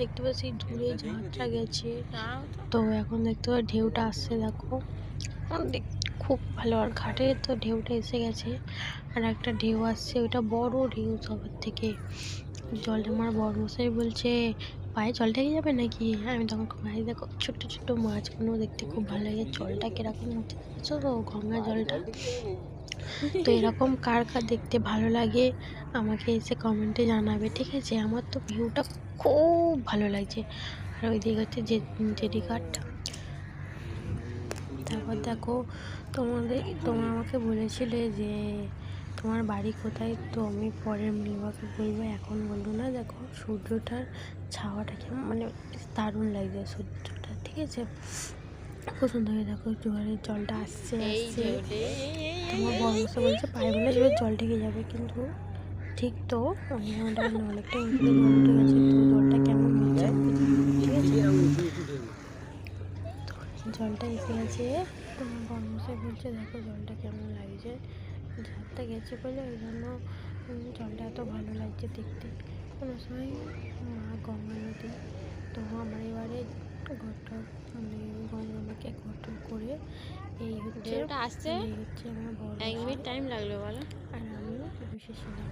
দেখতে পাচ্ছি দূরে ঝাঁকটা গেছে। তো এখন দেখতে পাচ্ছি ঢেউটা আসছে, দেখো খুব ভালো। আর ঘাটে তো ঢেউটা এসে গেছে, আর একটা ঢেউ আসছে, ওইটা বড় ঢেউ সবার থেকে। জলটা আমার বড়মশাই বলছে পায়ে জল ঢেকে যাবে নাকি। আমি তখন ভাই দেখো ছোট্ট ছোট্ট মাছগুলো দেখতে খুব ভালো লাগে। জলটা কিরকম হচ্ছে দেখছো তো, গঙ্গা জলটা। তো এরকম কার কার দেখতে ভালো লাগে আমাকে এসে কমেন্টে জানাবে, ঠিক আছে। আমার তো ভিউটা খুব ভালো লাগছে। আর ওই দিকে হচ্ছে জেডি ঘাট। তারপর দেখো তোমরা আমাকে বলেছিলে যে তোমার বাড়ি কোথায়, তো আমি পরের ব্লগে বলবো, এখন বলবো না। দেখো সূর্যটার ছাওয়াটা কেমন, মানে দারুণ লাগছে সূর্যটা, ঠিক আছে। খুব সুন্দর হয়ে দেখো জোয়ারের জলটা আসছে আসছে। তোমার বর্মশা বলছে পায়ে বলে এবার জল ঢেকে যাবে, কিন্তু ঠিক তো অনেকটা উঁচুতে জল উঠে গেছে। তো জলটা কেমন হচ্ছে, ঠিক আছে। জলটা এসে গেছে, তোমার বর্মশাই বলছে দেখো জলটা কেমন লাগছে। ঝাঁকটা গেছে বলে ওই জন্য জলটা এত ভালো লাগছে দেখতে। কোনো সময় মা গঙ্গা নদী, তো আমার এবারে ঘরটা মানে গঙ্গা মাকে ঘট করে এই হচ্ছে আসছে। এই হচ্ছে আমার বড় এক মিনিট টাইম লাগলো বলো। আর আমি বসেছিলাম।